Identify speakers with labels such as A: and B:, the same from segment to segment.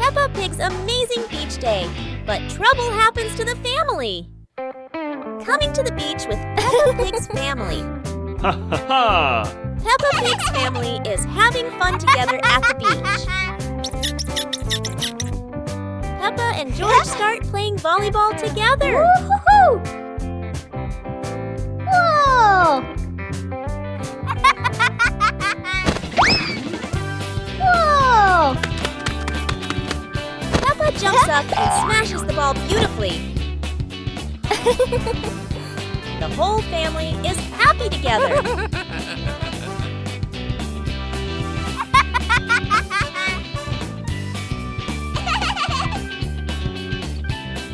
A: Peppa Pig's amazing beach day, but trouble happens to the family. Coming to the beach with Peppa Pig's family.
B: Ha ha ha!
A: Peppa Pig's family is having fun together at the beach. Peppa and George start playing volleyball together.
C: Woo-hoo-hoo! Whoa! Whoa!
A: Peppa jumps up and smashes the ball beautifully. The whole family is happy together.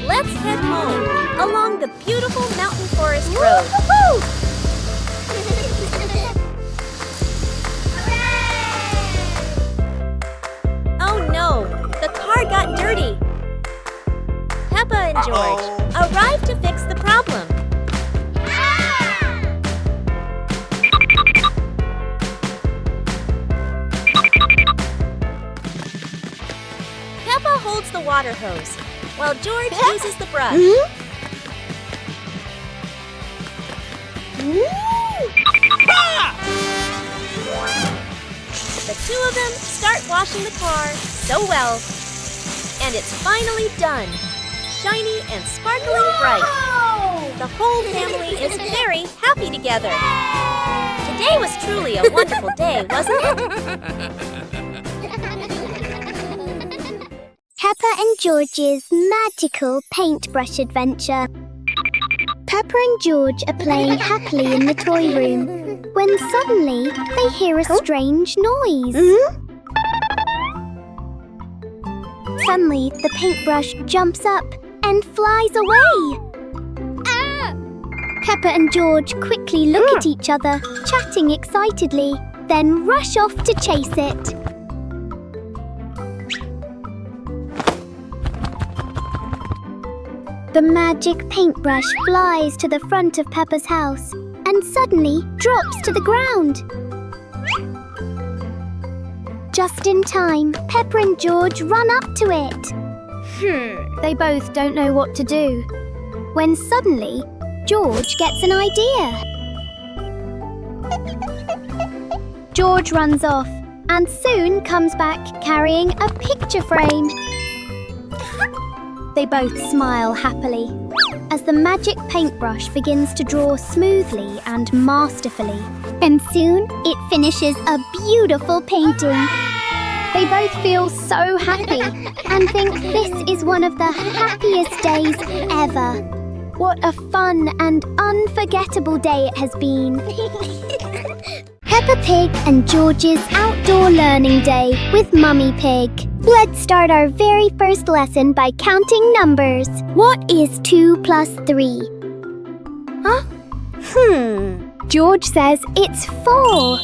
A: Let's head home along the beautiful mountain forest road. Oh no, the car got dirty. Peppa and George arrive to fix the problem. Peppa holds the water hose, while George uses the brush. The two of them start washing the car so well. And it's finally done. Shiny and sparkling bright. The whole family is very happy together. Today was truly a wonderful day, wasn't it?
C: Peppa and George's magical paintbrush adventure. Peppa and George are playing happily in the toy room when suddenly they hear a strange noise. Suddenly, the paintbrush jumps up and flies away. Peppa and George quickly look at each other, chatting excitedly, then rush off to chase it. The magic paintbrush flies to the front of Peppa's house and suddenly drops to the ground. Just in time, Peppa and George run up to it. They both don't know what to do. When suddenly, George gets an idea. George runs off and soon comes back carrying a picture frame. They both smile happily as the magic paintbrush begins to draw smoothly and masterfully. And soon it finishes a beautiful painting. They both feel so happy and think this is one of the happiest days ever. What a fun and unforgettable day it has been. Peppa Pig and George's outdoor learning day with Mummy Pig. Let's start our very first lesson by counting numbers. What is 2 plus 3? Huh? George says it's 4.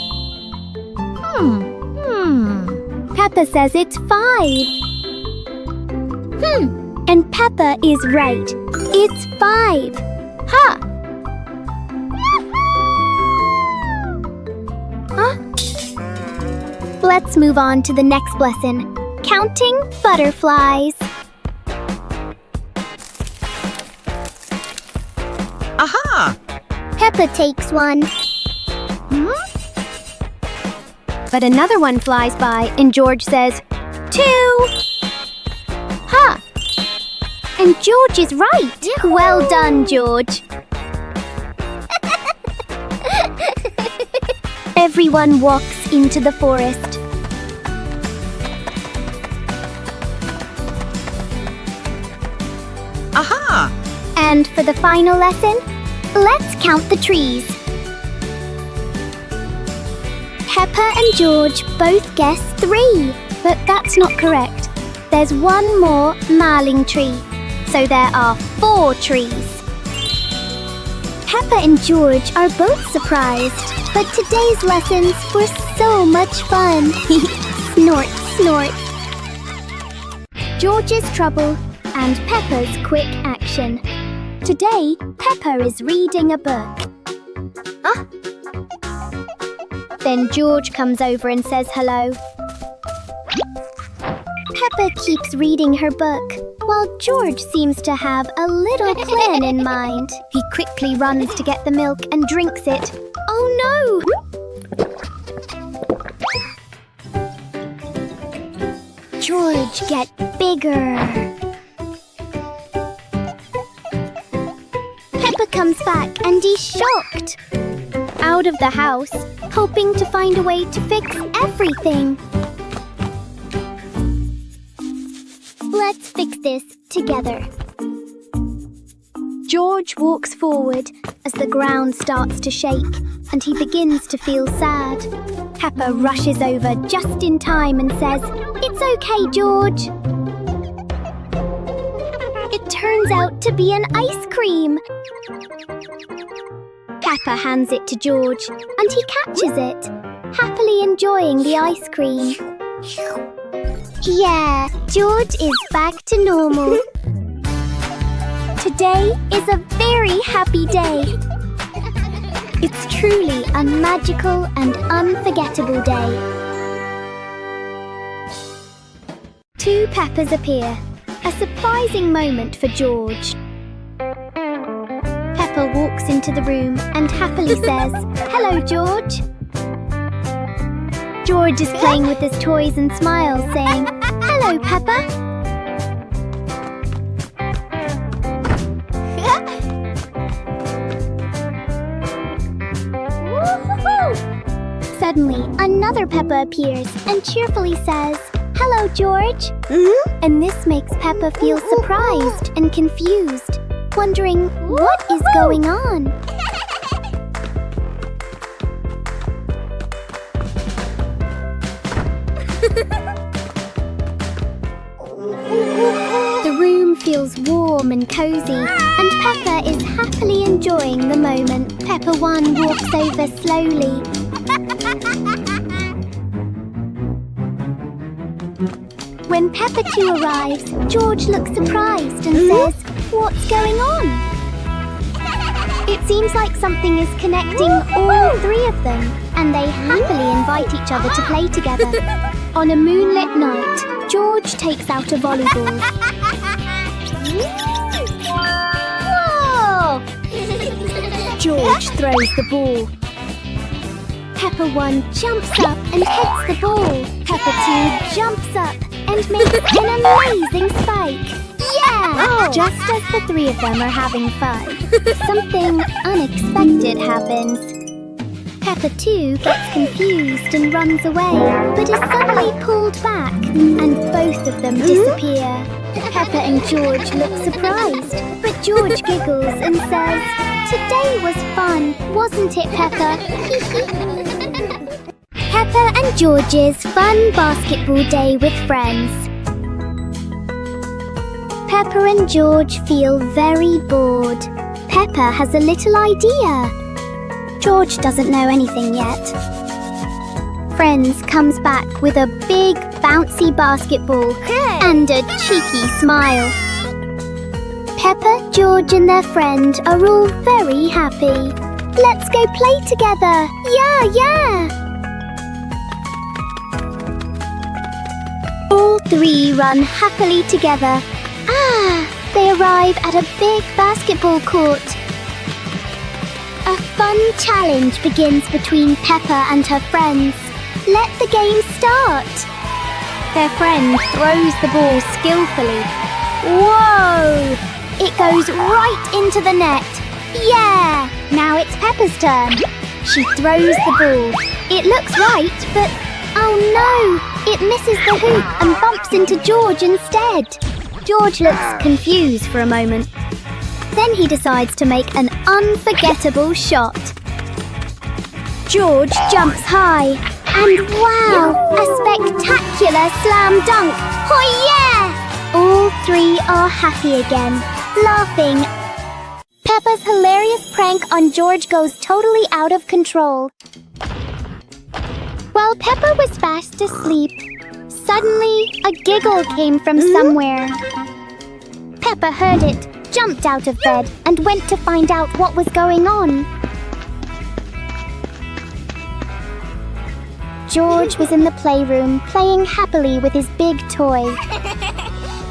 C: Peppa says it's 5. And Peppa is right. It's 5. Ha! Huh? Let's move on to the next lesson. Counting butterflies.
D: Aha!
C: Peppa takes one. But another one flies by and George says, 2. Ha! And George is right. Well done, George. Everyone walks into the forest.
D: Aha!
C: And for the final lesson, let's count the trees. Peppa and George both guess 3, but that's not correct. There's one more marling tree, so there are 4 trees. Peppa and George are both surprised, but today's lessons were so much fun. Snort, snort. George's trouble and Peppa's quick action. Today, Peppa is reading a book. Then George comes over and says hello. Peppa Peppa keeps reading her book, while George seems to have a little plan in mind. He quickly runs to get the milk and drinks it. Oh no! George, get bigger. Peppa comes back and he's shocked. Out of the house, hoping to find a way to fix everything. Let's fix this together. George walks forward as the ground starts to shake and he begins to feel sad. Peppa rushes over just in time and says, "It's okay, George." It turns out to be an ice cream. Peppa hands it to George and he catches it, happily enjoying the ice cream. Yeah, George is back to normal. Today is a very happy day. It's truly a magical and unforgettable day. Two Peppas appear, a surprising moment for George. Peppa walks into the room and happily says, "Hello, George." George is playing with his toys and smiles, saying, "Hello, Peppa." Suddenly, another Peppa appears and cheerfully says, "Hello, George." And this makes Peppa feel surprised and confused, wondering what is going on. The room feels warm and cozy, and Peppa is happily enjoying the moment. Peppa 1 walks over slowly. When Peppa 2 arrives, George looks surprised and says, "What's going on?" It seems like something is connecting all three of them, and they happily invite each other to play together. On a moonlit night, George takes out a volleyball. Whoa! George throws the ball. Peppa 1 jumps up and hits the ball. Peppa 2 jumps up and makes an amazing spike. Yeah! Just as the three of them are having fun, something unexpected happens. Peppa 2 gets confused and runs away, but is suddenly pulled back, and both of them disappear. Peppa and George look surprised, but George giggles and says, "Today was fun, wasn't it, Peppa?" Peppa and George's fun basketball day with friends. Peppa and George feel very bored. Peppa has a little idea. George doesn't know anything yet. Friends comes back with a big bouncy basketball and a cheeky smile. Peppa, George and their friend are all very happy. Let's go play together. Yeah! All three run happily together. They arrive at a big basketball court. A fun challenge begins between Peppa and her friends. Let the game start. Their friend throws the ball skillfully. Whoa! It goes right into the net. Yeah! Now it's Peppa's turn. She throws the ball. It looks right, but oh no! It misses the hoop and bumps into George instead. George looks confused for a moment. Then he decides to make an unforgettable shot. George jumps high, and wow! A spectacular slam dunk! Oh yeah! All three are happy again, laughing. Peppa's hilarious prank on George goes totally out of control. While Peppa was fast asleep, suddenly a giggle came from somewhere. Peppa heard it, jumped out of bed, and went to find out what was going on. George was in the playroom playing happily with his big toy.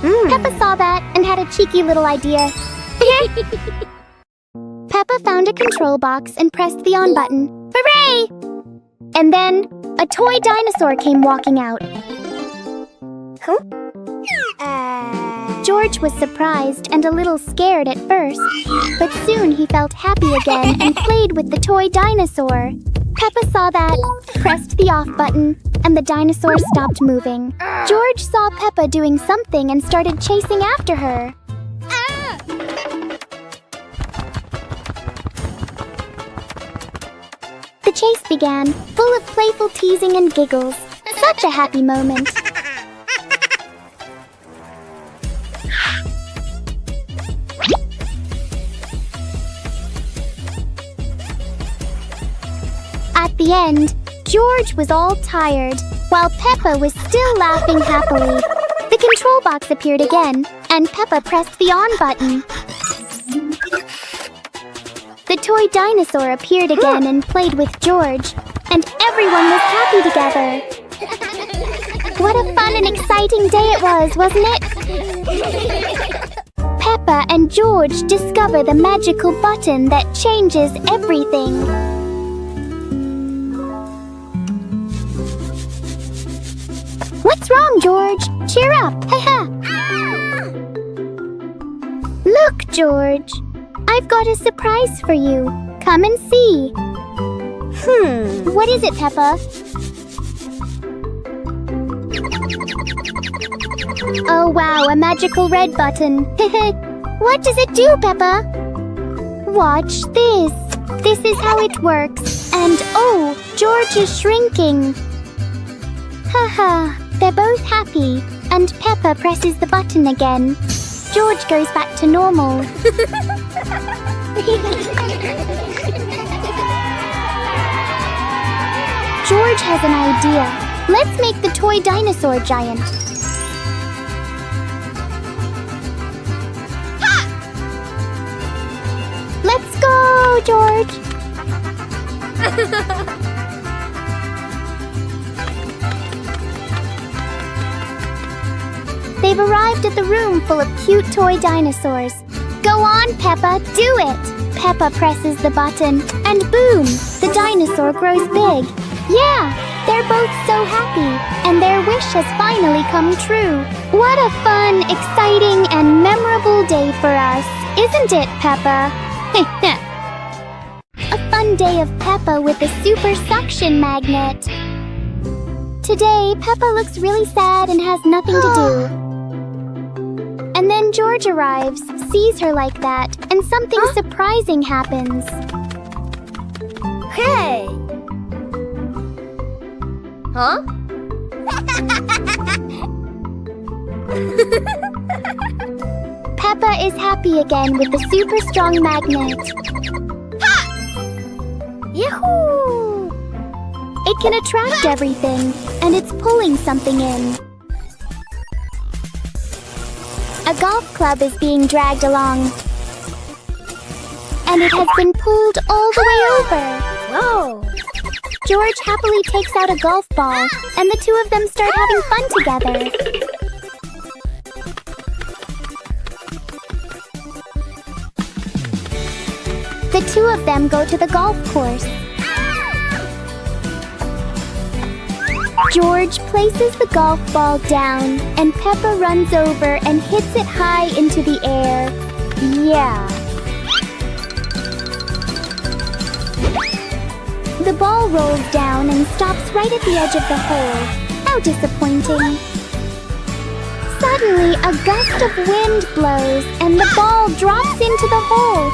C: Peppa saw that and had a cheeky little idea. Peppa found a control box and pressed the on button. Hooray! And then a toy dinosaur came walking out. George was surprised and a little scared at first, but soon he felt happy again and played with the toy dinosaur. Peppa saw that, pressed the off button, and the dinosaur stopped moving. George saw Peppa doing something and started chasing after her. The chase began, full of playful teasing and giggles. Such a happy moment. At the end, George was all tired, while Peppa was still laughing happily. The control box appeared again, and Peppa pressed the on button. The toy dinosaur appeared again and played with George, and everyone was happy together. What a fun and exciting day it was, wasn't it? Peppa and George discover the magical button that changes everything. What's wrong, George? Cheer up! Haha! Look, George! I've got a surprise for you. Come and see. What is it, Peppa? Oh, wow, a magical red button. What does it do, Peppa? Watch this. This is how it works. And oh, George is shrinking. Haha, they're both happy. And Peppa presses the button again. George goes back to normal. George has an idea. Let's make the toy dinosaur giant. Let's go, George! They've arrived at the room full of cute toy dinosaurs. Go on, Peppa, do it! Peppa presses the button, and boom! The dinosaur grows big. Yeah, they're both so happy, and their wish has finally come true. What a fun, exciting, and memorable day for us, isn't it, Peppa? A fun day of Peppa with a super suction magnet. Today, Peppa looks really sad and has nothing to do. And then George arrives, sees her like that, and something surprising happens.
A: Hey! Huh?
C: Peppa is happy again with the super strong magnet.
A: Yahoo!
C: It can attract everything, and it's pulling something in. A golf club is being dragged along. And it has been pulled all the way over.
A: Whoa!
C: George happily takes out a golf ball, and the two of them start having fun together. The two of them go to the golf course. George places the golf ball down, and Peppa runs over and hits it high into the air. Yeah. The ball rolls down and stops right at the edge of the hole. How disappointing. Suddenly, a gust of wind blows, and the ball drops into the hole.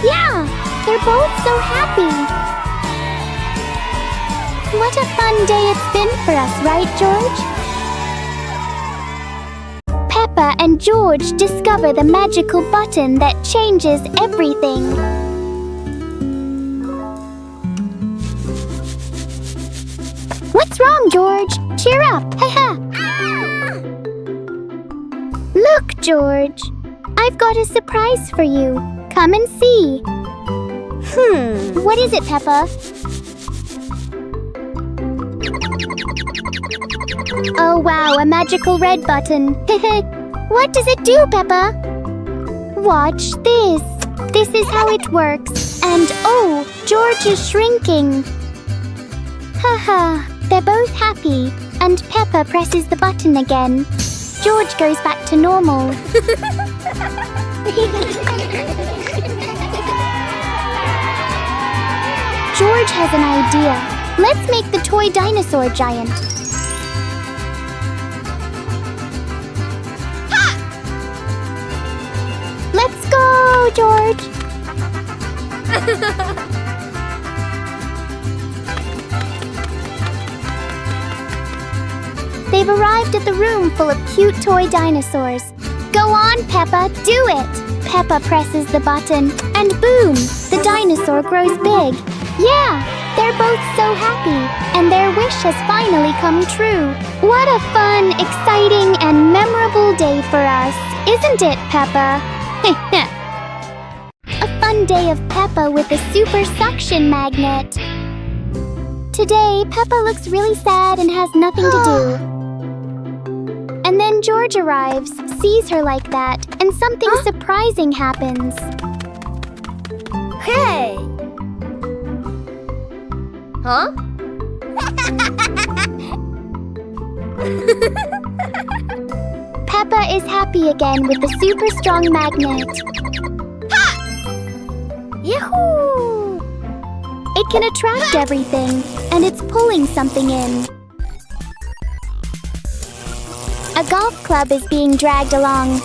C: Yeah, they're both so happy. What a fun day it's been for us, right, George? Peppa and George discover the magical button that changes everything. What's wrong, George? Cheer up! Haha! Look, George. I've got a surprise for you. Come and see. What is it, Peppa? Oh wow, a magical red button. What does it do, Peppa? Watch this. This is how it works. And oh, George is shrinking. Haha, they're both happy. And Peppa presses the button again. George goes back to normal. George has an idea. Let's make the toy dinosaur giant. Let's go, George! They've arrived at the room full of cute toy dinosaurs. Go on, Peppa, do it! Peppa presses the button, and boom! The dinosaur grows big. Yeah, they're both so happy, and their wish has finally come true. What a fun, exciting, and memorable day for us, isn't it, Peppa? A fun day of Peppa with a super suction magnet. Today, Peppa looks really sad and has nothing to do. And then George arrives, sees her like that, and something surprising happens.
A: Hey! Huh?
C: Peppa is happy again with the super strong magnet. Yahoo! It can attract everything, and it's pulling something in. A golf club is being dragged along.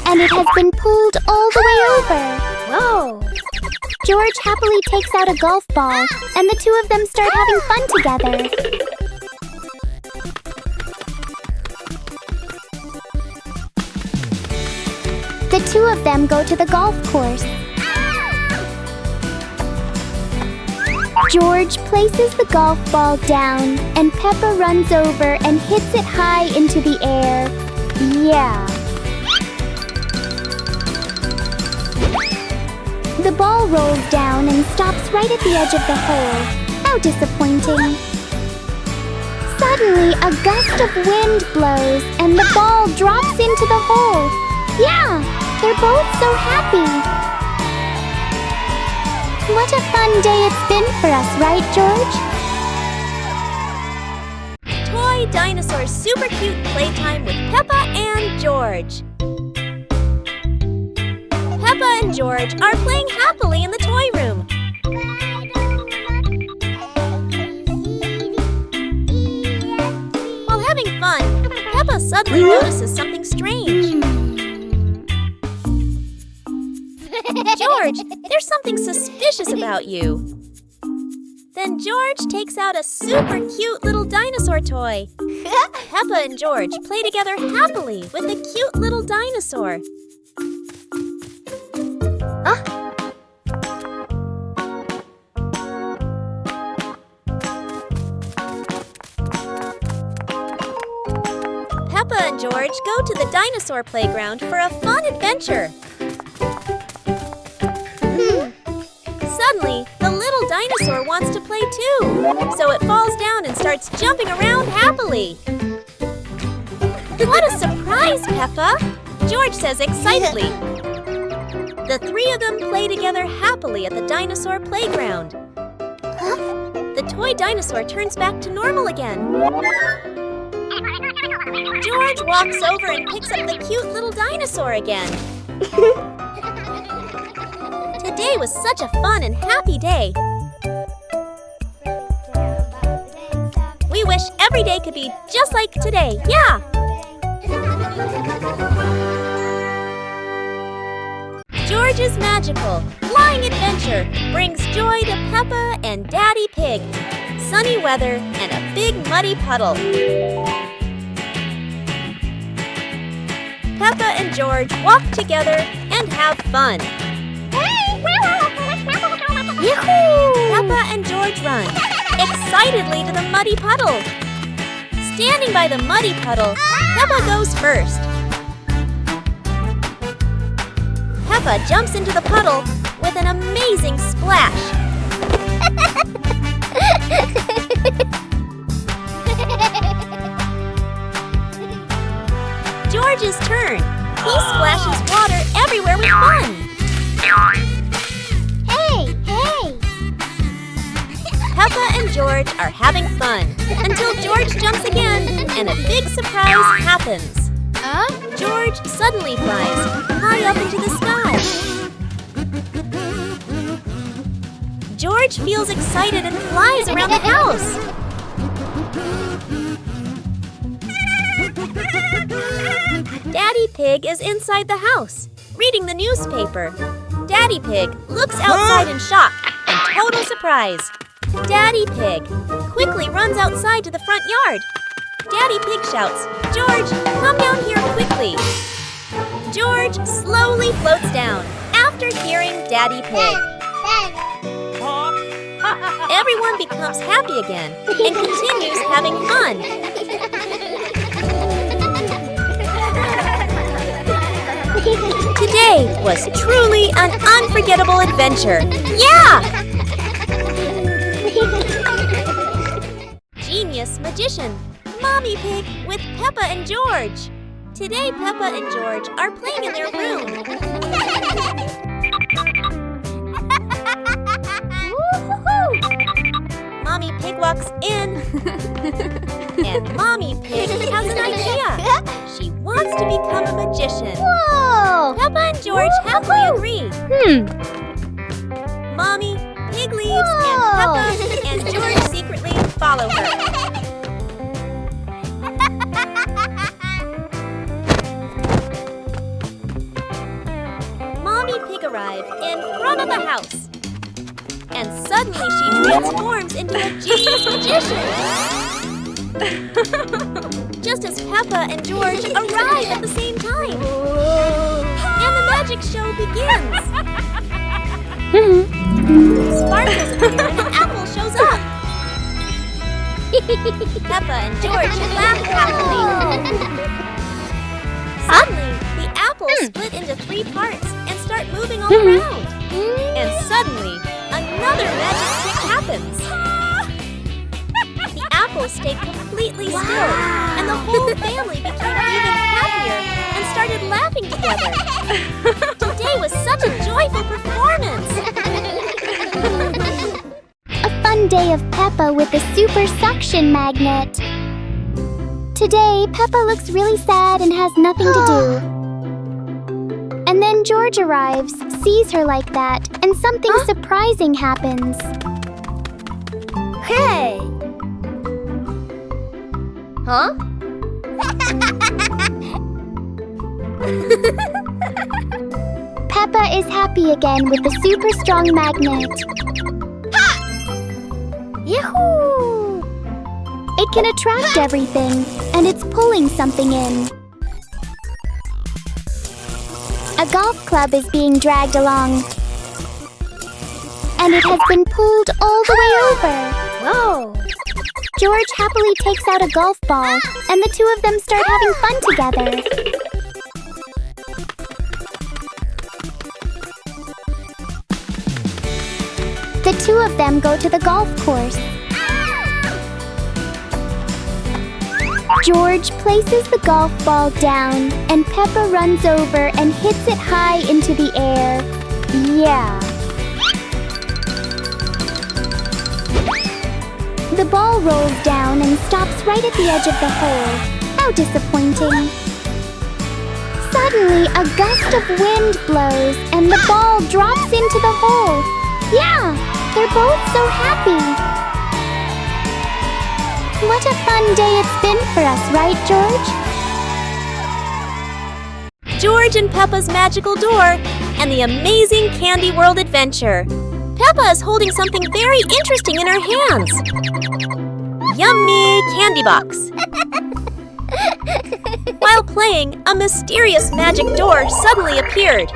C: And it has been pulled all the way over.
A: Whoa!
C: George happily takes out a golf ball, and the two of them start having fun together. The two of them go to the golf course. George places the golf ball down, and Peppa runs over and hits it high into the air. Yeah. The ball rolls down and stops right at the edge of the hole. How disappointing. Suddenly, a gust of wind blows, and the ball drops into the hole. Yeah, they're both so happy. What a fun day it's been for us, right, George?
A: Toy dinosaur super cute playtime with Peppa and George. Peppa and George are playing happily in the toy room. While having fun, Peppa suddenly notices something strange. George, there's something suspicious about you. Then George takes out a super cute little dinosaur toy. Peppa and George play together happily with the cute little dinosaur. Peppa and George go to the dinosaur playground for a fun adventure. Suddenly, the little dinosaur wants to play too, so it falls down and starts jumping around happily. What a surprise, Peppa! George says excitedly. The three of them play together happily at the dinosaur playground. The toy dinosaur turns back to normal again. George walks over and picks up the cute little dinosaur again. Today was such a fun and happy day. We wish every day could be just like today. Yeah! George's magical flying adventure brings joy to Peppa and Daddy Pig, sunny weather, and a big muddy puddle. Peppa and George walk together and have fun. Yahoo! Peppa and George run excitedly to the muddy puddle. Standing by the muddy puddle, Peppa goes first. Peppa jumps into the puddle with an amazing splash. George's turn. He splashes water everywhere with fun.
C: Hey, hey!
A: Peppa and George are having fun until George jumps again and a big surprise happens. George suddenly flies high up into the sky. George feels excited and flies around the house. Daddy Pig is inside the house, reading the newspaper. Daddy Pig looks outside in shock and total surprise. Daddy Pig quickly runs outside to the front yard. Daddy Pig shouts, "George, come down here quickly." George slowly floats down after hearing Daddy Pig. Everyone becomes happy again and continues having fun. Today was truly an unforgettable adventure. Yeah! Genius Magician, Mommy Pig with Peppa and George. Today, Peppa and George are playing in their room. Mommy Pig walks in, and Mommy Pig has an idea. She wants to become a magician.
C: Whoa!
A: Peppa and George happily agree. Mommy Pig leaves, and Peppa and George secretly follow her. Mommy Pig arrives in front of the house. And suddenly she transforms into a genius magician. Just as Peppa and George arrive at the same time. And the magic show begins. Sparkles appear and an apple shows up. Peppa and George laugh happily. Suddenly, the apples split into 3 parts and start moving all around. And suddenly, another magic trick happens. The apples stayed completely still, and the whole family became even happier and started laughing together. Today was such a joyful performance.
C: A fun day of Peppa with a super suction magnet. Today, Peppa looks really sad and has nothing to do. And then George arrives, sees her like that, and something surprising happens.
A: Hey! Huh?
C: Peppa is happy again with the super strong magnet. Yahoo! It can attract everything, and it's pulling something in. A golf club is being dragged along. And it has been pulled all the way over.
A: Whoa!
C: George happily takes out a golf ball, and the two of them start having fun together. The two of them go to the golf course. George places the golf ball down, and Peppa runs over and hits it high into the air. Yeah. The ball rolls down and stops right at the edge of the hole. How disappointing. Suddenly, a gust of wind blows, and the ball drops into the hole. Yeah, they're both so happy. What a fun day it's been for us, right, George?
A: George and Peppa's magical door and the amazing Candy World adventure. Peppa is holding something very interesting in her hands. Yummy candy box. While playing, a mysterious magic door suddenly appeared.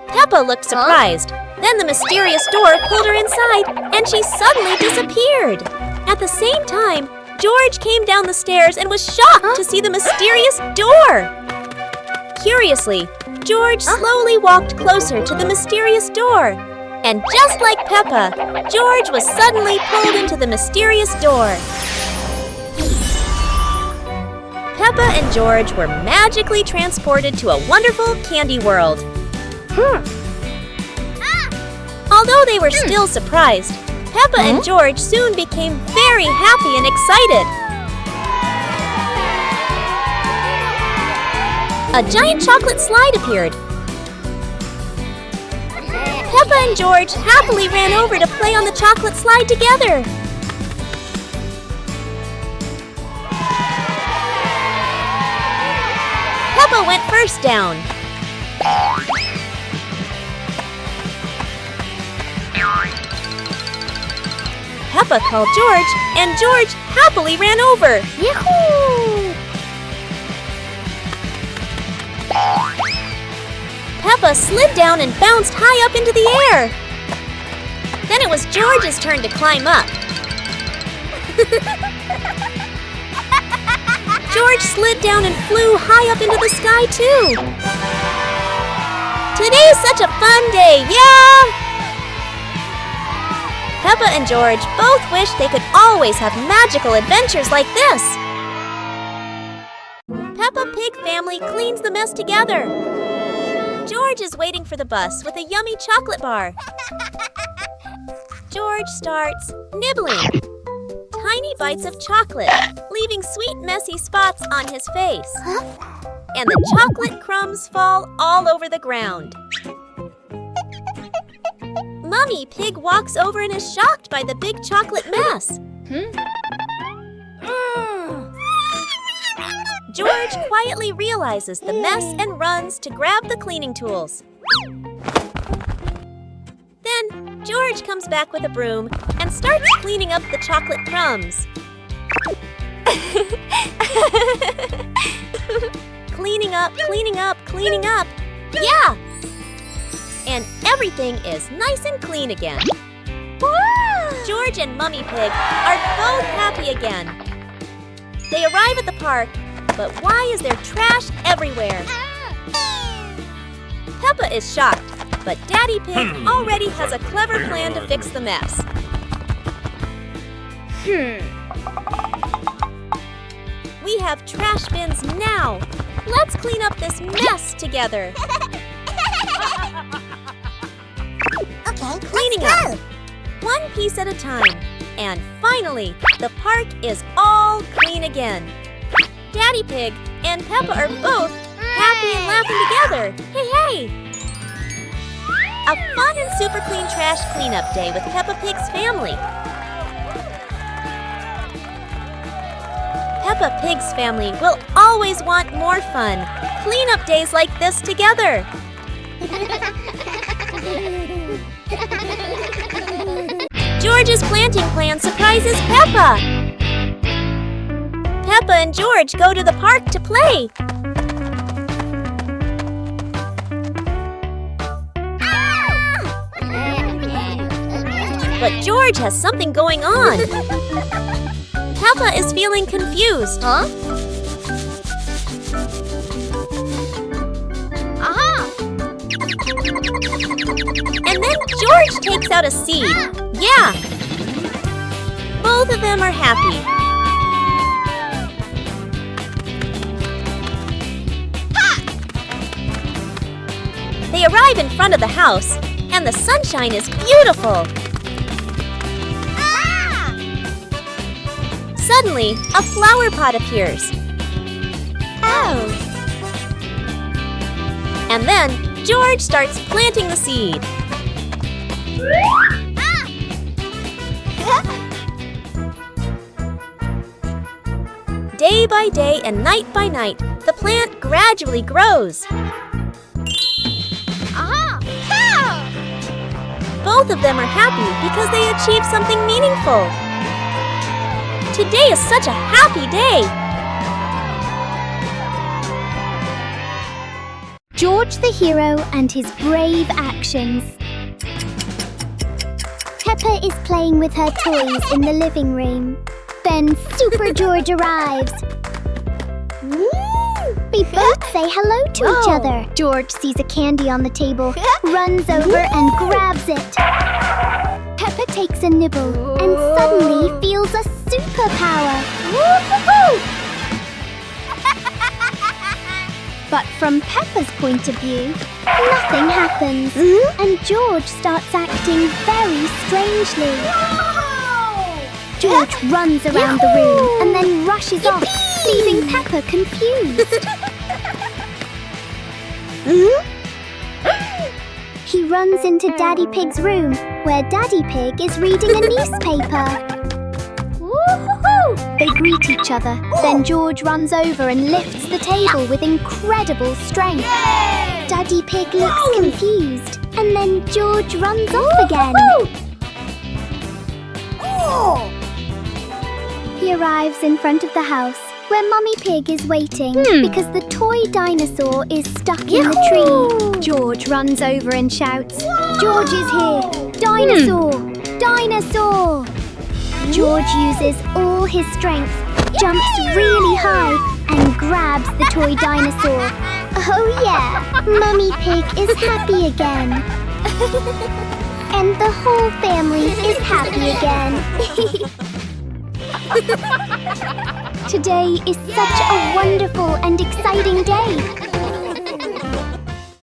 A: Peppa looked surprised. Then the mysterious door pulled her inside, and she suddenly disappeared. At the same time, George came down the stairs and was shocked to see the mysterious door. Curiously, George slowly walked closer to the mysterious door. And just like Peppa, George was suddenly pulled into the mysterious door. Peppa and George were magically transported to a wonderful candy world. Although they were still surprised, Peppa and George soon became very happy and excited. A giant chocolate slide appeared. Peppa and George happily ran over to play on the chocolate slide together. Peppa went first down. Peppa called George, and George happily ran over. Yahoo! Peppa slid down and bounced high up into the air. Then it was George's turn to climb up. George slid down and flew high up into the sky too. Today's such a fun day, yeah! Peppa and George both wish they could always have magical adventures like this. Peppa Pig family cleans the mess together. George is waiting for the bus with a yummy chocolate bar. George starts nibbling tiny bites of chocolate, leaving sweet messy spots on his face. And the chocolate crumbs fall all over the ground. Mummy Pig walks over and is shocked by the big chocolate mess. George quietly realizes the mess and runs to grab the cleaning tools. Then, George comes back with a broom and starts cleaning up the chocolate crumbs. Cleaning up, cleaning up, cleaning up. Yeah! And everything is nice and clean again. George and Mummy Pig are both happy again. They arrive at the park, but why is there trash everywhere? Peppa is shocked, but Daddy Pig already has a clever plan to fix the mess. We have trash bins now. Let's clean up this mess together.
C: Okay,
A: Cleaning up, one piece at a time. And finally, the park is all clean again. Daddy Pig and Peppa are both happy and laughing together. Hey, hey! A fun and super clean trash cleanup day with Peppa Pig's family. Peppa Pig's family will always want more fun. Cleanup days like this together. George's planting plan surprises Peppa. Peppa and George go to the park to play. But George has something going on. Peppa is feeling confused.
C: Huh?
A: And then George takes out a seed. Yeah. Both of them are happy. They arrive in front of the house, and the sunshine is beautiful. Suddenly, a flower pot appears.
C: Oh.
A: And then, George starts planting the seed. Day by day and night by night, the plant gradually grows. Both of them are happy because they achieved something meaningful. Today is such a happy day.
C: George the hero and his brave actions. Peppa is playing with her toys in the living room. Then Super George arrives. They both say hello to each other. George sees a candy on the table, runs over and grabs it. Peppa takes a nibble and suddenly feels a superpower. From Peppa's point of view, nothing happens, and George starts acting very strangely. George runs around the room and then rushes off, leaving Peppa confused. He runs into Daddy Pig's room, where Daddy Pig is reading a newspaper. They greet each other, then George runs over and lifts the table with incredible strength. Daddy Pig looks confused, and then George runs off again. He arrives in front of the house, where Mummy Pig is waiting because the toy dinosaur is stuck in the tree. George runs over and shouts, "George is here! Dinosaur! Dinosaur!" George uses all his strength, jumps really high, and grabs the toy dinosaur. Oh yeah, Mummy Pig is happy again. And the whole family is happy again. Today is such a wonderful and exciting day.